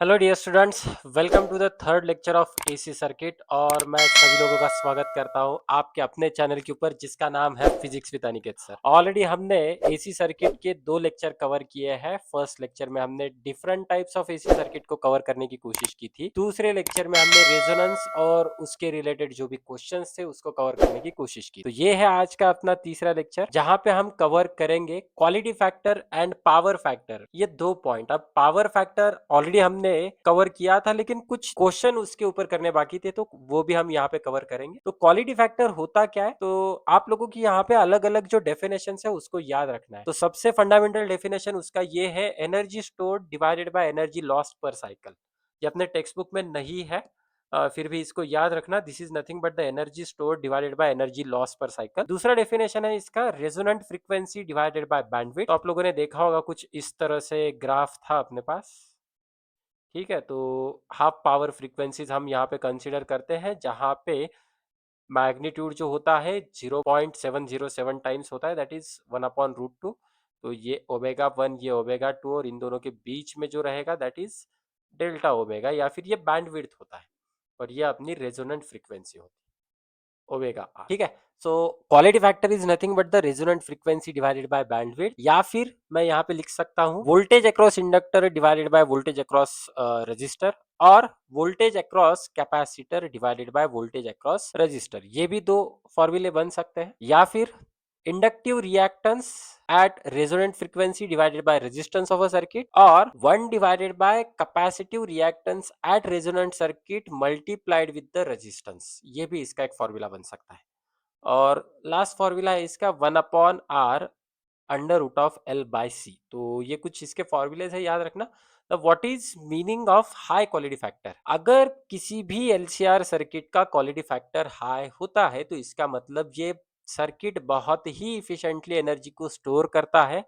Hello dear students, welcome to the third lecture of AC circuit. और मैं सभी लोगों का स्वागत करता हूं आपके अपने चैनल के ऊपर जिसका नाम है physics with Aniket sir. Already हमने एसी सर्किट के दो लेक्चर कवर किए हैं। फर्स्ट लेक्चर में हमने different types of AC circuit को कवर करने की कोशिश की थी। दूसरे लेक्चर में हमने रेजोनेंस और उसके रिलेटेड जो भी क्वेश्चंस थे उसको कवर करने की कोशिश की। तो ये है आज का अपना तीसरा लेक्चर, जहां पे हम कवर करेंगे quality factor and power factor, ये दो पॉइंट। अब पावर फैक्टर ऑलरेडी हमने कवर किया था, लेकिन कुछ क्वेश्चन उसके ऊपर करने बाकी थे, तो वो भी हम यहाँ पे कवर करेंगे। तो क्वालिटी फैक्टर होता क्या है, तो आप लोगों की यहाँ पे अलग अलग जो डेफिनेशन है उसको याद रखना है। तो सबसे फंडामेंटल डेफिनेशन उसका ये है, energy stored divided by energy lost पर साइकिल। ये अपने टेक्स्ट बुक में नहीं है, फिर भी इसको याद रखना। This is nothing but the energy store divided by energy loss पर साइकिल। दूसरा डेफिनेशन है इसका, resonant frequency divided by bandwidth. तो आप लोगों ने देखा होगा कुछ इस तरह से ग्राफ था अपने पास। ठीक है, तो हाफ पावर फ्रीक्वेंसीज हम यहाँ पे कंसीडर करते हैं, जहाँ पे मैग्नीट्यूड जो होता है 0.707 टाइम्स होता है, दैट इज 1/√2। तो ये ओमेगा 1, ये ओमेगा 2, और इन दोनों के बीच में जो रहेगा दैट इज डेल्टा ओमेगा, या फिर ये बैंडविड्थ होता है। और ये अपनी रेजोनेंट फ्रीक्वेंसी होती है, ओमेगा आर। ठीक है, so quality factor is nothing but the resonant frequency divided by bandwidth, या फिर मैं यहाँ पे लिख सकता हूँ voltage across inductor divided by voltage across resistor, और voltage across capacitor divided by voltage across resistor. ये भी दो फॉर्मूले बन सकते हैं। या फिर inductive reactance at resonant frequency divided by resistance of a circuit, or 1 divided by capacitive reactance at resonant circuit multiplied with the resistance। ये भी इसका एक फॉर्मूला बन सकता है। और लास्ट फॉर्मूला है इसका 1/r under root of L by C. तो ये कुछ इसके फॉर्मूले है, याद रखना। What is meaning of high quality factor? अगर किसी भी एलसीआर सर्किट का क्वालिटी फैक्टर हाई होता है तो इसका मतलब ये सर्किट बहुत ही इफिशिएंटली एनर्जी को स्टोर करता है,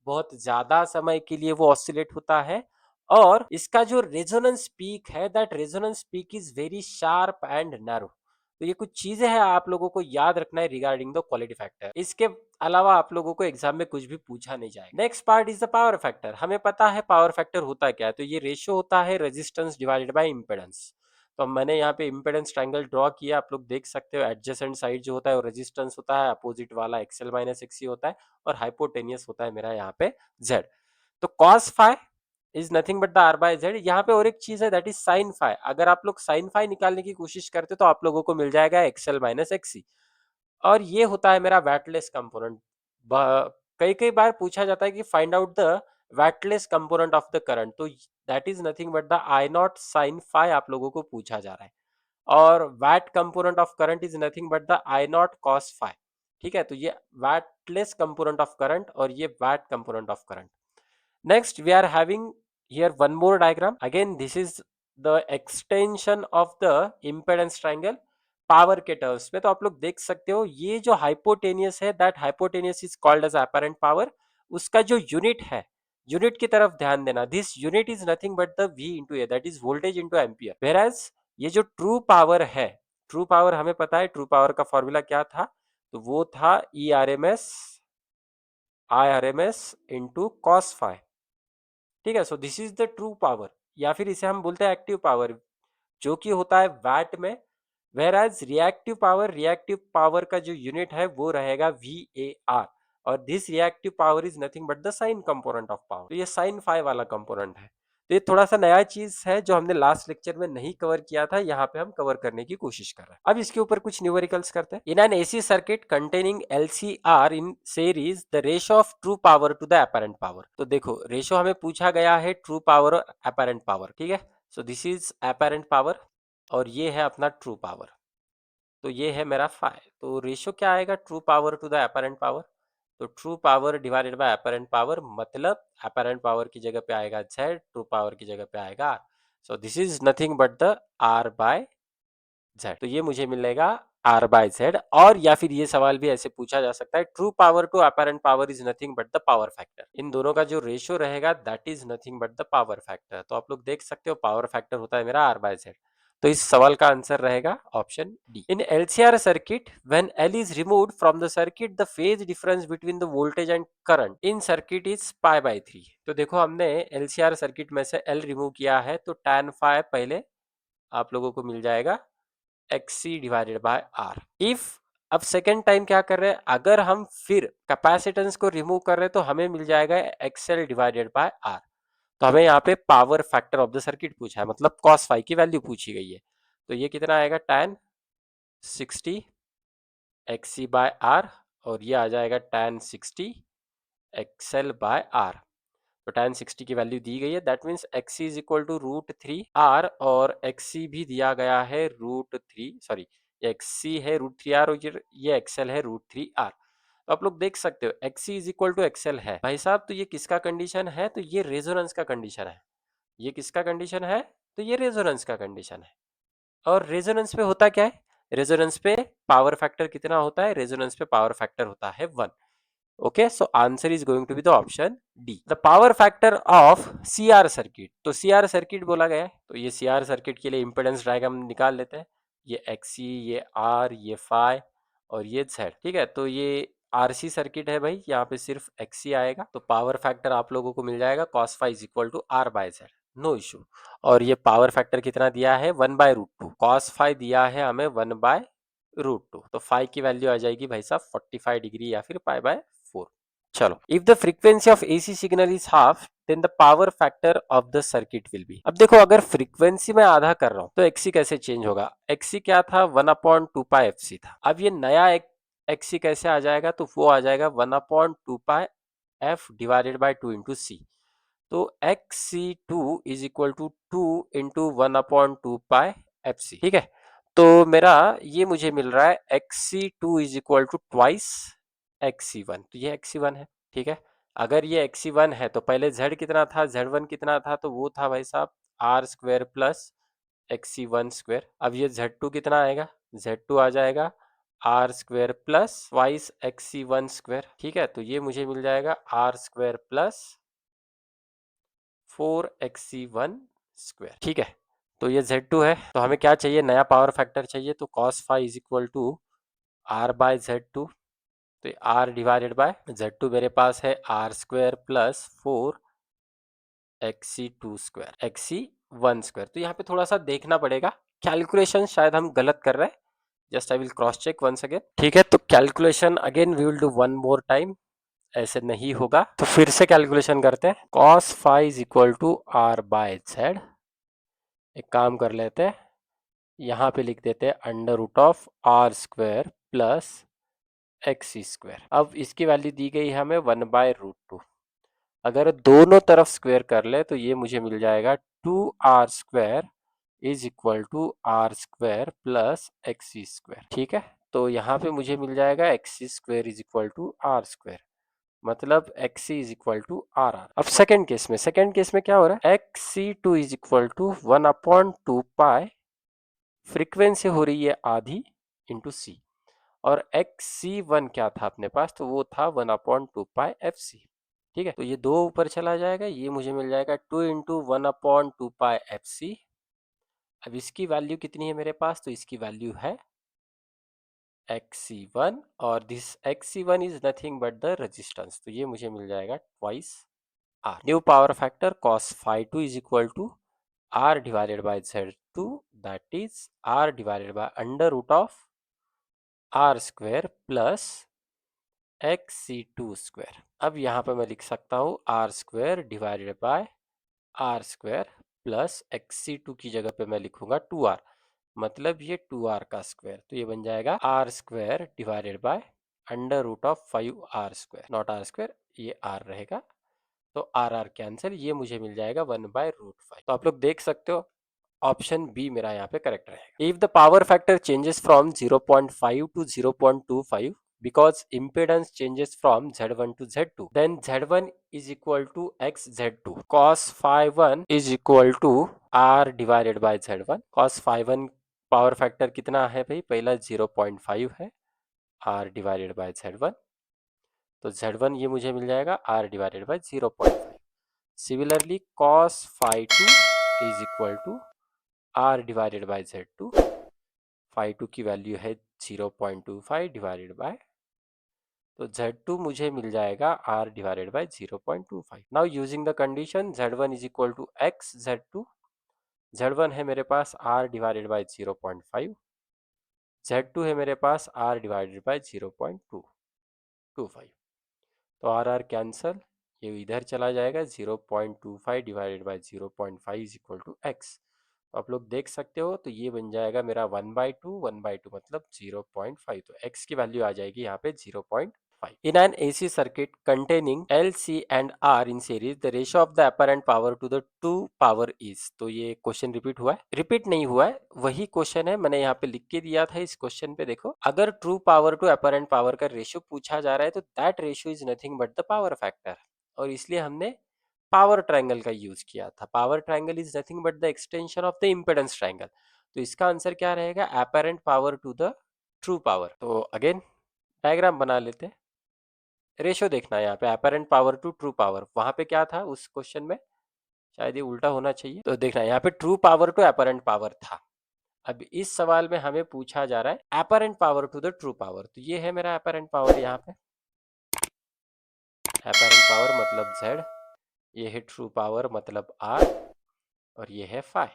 बहुत ज्यादा समय के लिए वो ऑसिलेट होता है, और इसका जो रेजोनेंस पीक है, that resonance peak is very sharp and narrow. तो ये कुछ चीजें हैं आप लोगों को याद रखना है रिगार्डिंग द क्वालिटी फैक्टर। इसके अलावा आप लोगों को एग्जाम में कुछ भी पूछा नहीं जाएगा। Next part is the power factor. हमें पता है पावर फैक्टर होता क्या है, तो ये रेशियो होता है रेजिस्टेंस डिवाइडेड बाय इम्पेडेंस। तो मैंने यहाँ पे इम्पेडेंस ट्रायंगल ड्रॉ किया, आप लोग देख सकते हो। एडजेसेंट साइड जो होता है वो रेजिस्टेंस होता है, अपोजिट वाला एक्सएल माइनस एक्सी होता है, और हाइपोटेनियस होता है मेरा यहाँ पे जेड। तो cos phi is nothing but the R by Z. यहाँ पे और एक चीज है, दैट इज साइन फाई। अगर आप लोग साइन फाई निकालने की कोशिश करते तो आप लोगों को मिल जाएगा एक्सएल माइनस एक्सी, और ये होता है मेरा वैटलेस कंपोनेंट। कई कई बार पूछा जाता है कि find out the wattless component of the current, तो that is nothing but the I naught sine phi आप लोगों को पूछा जा रहा है। और watt component of current is nothing but the I naught cos phi. ठीक है, तो ये वैटलेस कंपोनेंट ऑफ करंट और ये watt component of current. Next, we are having here one more diagram. Again, this is the extension of the impedance triangle power के terms में। तो आप लोग देख सकते हो ये जो हाइपोटेनियस है, that hypotenuse is called as apparent power. उसका जो यूनिट है, यूनिट की तरफ ध्यान देना। This unit is nothing but the V into A, that is voltage into ampere. Whereas ये जो ट्रू पावर है, ट्रू पावर हमें पता है, ट्रू पावर का फॉर्मूला क्या था, तो वो था I R M S into cos phi. ठीक है, so this is the true power, या फिर इसे हम बोलते हैं एक्टिव पावर, जो कि होता है वैट में। वेर एज रिएक्टिव पावर का जो यूनिट है वो रहेगा VAR, और this reactive power is nothing but the sign component of power. तो ये साइन फाई वाला कंपोनेंट है। तो ये थोड़ा सा नया चीज है जो हमने लास्ट लेक्चर में नहीं कवर किया था, यहाँ पे हम कवर करने की कोशिश कर रहे हैं। अब इसके ऊपर कुछ न्यूमेरिकल्स करते हैं। In an AC circuit containing LCR in series the ratio of true power to the apparent power. तो देखो रेशियो हमें पूछा गया है ट्रू पावर और अपैरेंट पावर। ठीक है, so this is apparent power और ये है अपना ट्रू पावर। तो ये है मेरा फाई। तो रेशियो क्या आएगा, true power to the apparent power. तो true power divided by apparent power, मतलब अपैरेंट पावर की जगह पे आएगा z, ट्रू पावर की जगह पे आएगा r। So this is nothing but the r by z। तो ये मुझे मिलेगा r बाय z। और या फिर ये सवाल भी ऐसे पूछा जा सकता है, true power to apparent power is nothing but the power factor. इन दोनों का जो रेशियो रहेगा that is nothing but the power factor. तो आप लोग देख सकते हो पावर फैक्टर होता है मेरा r बाय z। तो इस सवाल का आंसर रहेगा option D. In LCR circuit when L is removed from the circuit the phase difference between the voltage and current in circuit is pi by 3। तो देखो हमने एलसीआर सर्किट में से एल रिमूव किया है तो tan फाई पहले आप लोगों को मिल जाएगा XC divided by R. If अब सेकेंड टाइम क्या कर रहे हैं, अगर हम फिर कैपेसिटेंस को रिमूव कर रहे हैं तो हमें मिल जाएगा XL डिवाइडेड बाय आर। तो हमें यहाँ पे power factor of the circuit पूछा है, मतलब cos फाई की वैल्यू पूछी गई है। तो ये कितना आएगा tan 60 XC बाय आर, और ये आ जाएगा tan 60 XL बाय आर। तो tan 60 की वैल्यू दी गई है, that means XC is equal to √3R, और XC भी दिया गया है √3, सॉरी ये XC है √3R और ये XL है √3R। तो आप लोग देख सकते हो XC is equal to XL है भाई साहब। तो ये किसका कंडीशन है, तो ये रेजोनेंस का कंडीशन है। ये किसका कंडीशन है, तो ये रेजोनेंस का कंडीशन है। और रेजोनेंस पे होता क्या है, रेजोनेंस पे पावर फैक्टर कितना होता है, रेजोनेंस पे पावर फैक्टर होता है 1। Okay, so answer is going to be the option D. The power factor of CR circuit, तो सीआर सर्किट बोला गया है, तो ये सीआर सर्किट के लिए इंपेडेंस डायग्राम निकाल लेते हैं। ये XC, ये R, ये फाई और ये Z, ठीक है। तो ये RC सर्किट है भाई, यहाँ पे सिर्फ XC आएगा। तो पावर फैक्टर आप लोगों को मिल जाएगा cos phi is equal to R by Z, no issue. और ये पावर फैक्टर कितना दिया है, 1/√2। cos फाई दिया है हमें 1/√2, तो फाई की वैल्यू आ जाएगी भाई साहब 45 डिग्री या फिर पाई बाय 4। चलो, if the frequency of AC signal is half then the power factor of the circuit will be. अब देखो अगर फ्रीक्वेंसी में आधा कर रहा हूं तो एक्सी कैसे चेंज होगा, एक्सी क्या था 1/2πfc था। अब ये नया एक एक्सी कैसे आ जाएगा, तो वो आ जाएगा 1/2πf डिवाइडेड बाय 2 इंटू सी। तो XC2 is equal to 2 into 1/2πfc, ठीक है। तो मेरा ये मुझे मिल रहा है XC2 is equal to twice XC1, तो ये XC1 है, ठीक है। अगर ये XC1 है तो पहले Z कितना था, Z1 कितना था, तो वो था भाई साहब R² प्लस XC1 स्क्वेयर। अब ये Z2 कितना आएगा, Z2 आ जाएगा R² plus twice XC1 square, ठीक है। तो ये मुझे मिल जाएगा R² प्लस 4XC1 स्क्वेयर, ठीक है। तो ये Z2 है, तो हमें क्या चाहिए, नया पावर फैक्टर चाहिए। तो cos phi is equal to R by Z2, तो R डिवाइडेड बाय Z2 मेरे पास है R² plus 4XC2 square XC1 square. तो यहाँ पे थोड़ा सा देखना पड़ेगा, कैलकुलेशन शायद हम गलत कर रहे हैं। Just I will cross check once again, ठीक है। तो calculation again we will do one more time, ऐसे नहीं होगा तो फिर से कैलकुलेशन करते हैं। cos phi is equal to R by Z, एक काम कर लेते हैं, यहाँ पे लिख देते हैं √R² प्लस XC²। अब इसकी वैल्यू दी गई है हमें 1/√2। अगर दोनों तरफ स्क्वायर कर ले तो ये मुझे मिल जाएगा 2R² is equal to R² plus XC², ठीक है। तो यहाँ पे मुझे मिल जाएगा XC² is equal to R², मतलब XC is equal to RR। अब सेकेंड केस में क्या हो रहा है, XC2 is equal to 1/2π, frequency हो रही है आधी इंटू सी, और XC1 क्या था अपने पास, तो वो था 1/2πfc, ठीक है। तो ये दो ऊपर चला जाएगा, ये मुझे मिल जाएगा 2 इंटू 1/2πfc। अब इसकी वैल्यू कितनी है मेरे पास, तो इसकी वैल्यू है XC1, और this XC1 is nothing but the resistance, तो ये मुझे मिल जाएगा twice R। New power factor cos phi 2 is equal to R divided by Z2, that is R divided by √R² plus XC2 square. अब यहाँ पे मैं लिख सकता हूँ R² divided by R² plus XC2 की जगह पे मैं लिखूंगा 2R, मतलब ये 2R का स्क्वायर, तो ये बन जाएगा R² divided by √5R², not R², ये R रहेगा, तो RR कैंसिल, ये मुझे मिल जाएगा 1/√5। तो आप लोग देख सकते हो ऑप्शन बी मेरा यहाँ पे करेक्ट रहेगा। If the power factor changes from 0.5 to 0.25 because impedance changes from Z1 to Z2, then Z1 is equal to XZ2, cos phi 1 is equal to R divided by Z1। cos phi 1 power factor कितना है भाई, पहला 0.5 है, R divided bye Z1, तो Z1 ये मुझे मिल जाएगा R divided by 0.5। Similarly cos phi 2 is equal to R divided by Z2। Phi 2 की वैल्यू है 0.25 डिवाइडेड बाय, तो Z2 मुझे मिल जाएगा R divided by 0.25। Now using the condition Z1 is equal to X Z2, Z1 है मेरे पास R divided by 0.5, Z2 है मेरे पास R डिवाइडेड बाय 0.225। तो आर आर कैंसल, ये इधर चला जाएगा, 0.25 divided by 0.5 is equal to X. तो आप लोग देख सकते हो, तो ये बन जाएगा मेरा 1/2 मतलब 0.5, तो x की वैल्यू आ जाएगी यहाँ पे 0.5। In an AC circuit containing L, C and R in series, the ratio of the apparent power to the true power is। तो ये क्वेश्चन रिपीट हुआ है, रिपीट नहीं हुआ है, वही क्वेश्चन है, मैंने यहाँ पे लिख के दिया था। इस क्वेश्चन पे देखो, अगर true power to apparent power का रेशियो पूछा जा रहा है तो that ratio is nothing but the power factor, और इसलिए हमने पावर ट्रायंगल का यूज किया था। Power triangle is nothing but the extension of the impedance triangle. तो इसका आंसर क्या रहेगा, apparent power to the true power. तो अगेन डायग्राम बना लेते हैं। रेशियो देखना है यहाँ पे, apparent power to true power, वहां पे क्या था उस क्वेश्चन में, शायद ये उल्टा होना चाहिए। तो देखना है यहाँ पे true power to apparent power था। अब इस सवाल में हमें पूछा जा रहा है apparent power to the true power. तो ये है मेरा अपरेंट पावर, यहाँ पे अपरेंट पावर मतलब Z, ये है ट्रू पावर मतलब R, और ये है फाई।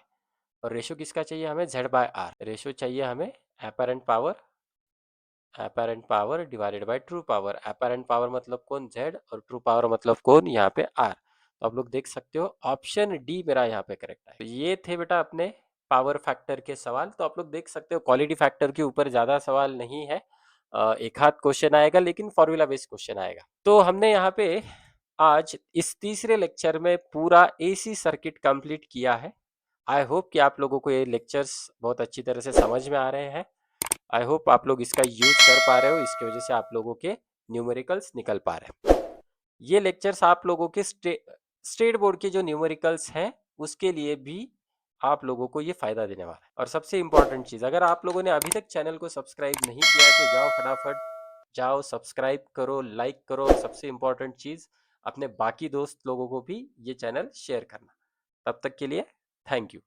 और रेशियो किसका चाहिए हमें, Z बाय R। रेशियो चाहिए हमें apparent power divided by true power. Apparent power मतलब कौन, Z, और ट्रू पावर मतलब कौन, यहाँ पे R। तो आप लोग देख सकते हो ऑप्शन डी मेरा यहाँ पे करेक्ट है। तो ये थे बेटा अपने पावर फैक्टर के सवाल। तो आप लोग देख सकते हो क्वालिटी फैक्टर के ऊपर ज्यादा सवाल नहीं है, एक हाथ क्वेश्चन आएगा, लेकिन फॉर्मूला बेस्ड क्वेश्चन आएगा। तो हमने यहाँ पे आज इस तीसरे लेक्चर में पूरा एसी सर्किट कंप्लीट किया है। आई होप कि आप लोगों को ये लेक्चर्स बहुत अच्छी तरह से समझ में आ रहे हैं। आई होप आप लोग इसका यूज कर पा रहे हो, इसकी वजह से आप लोगों के न्यूमेरिकल्स निकल पा रहे हैं। ये लेक्चर्स आप लोगों के स्टेट बोर्ड के जो न्यूमेरिकल्स हैं उसके लिए भी आप लोगों को ये फायदा देने वाला है। और सबसे इंपॉर्टेंट चीज, अगर आप लोगों ने अभी तक चैनल को सब्सक्राइब नहीं किया है तो जाओ फटाफट जाओ, सब्सक्राइब करो, लाइक करो, और सबसे इंपॉर्टेंट चीज अपने बाकी दोस्त लोगों को भी ये चैनल शेयर करना। तब तक के लिए थैंक यू।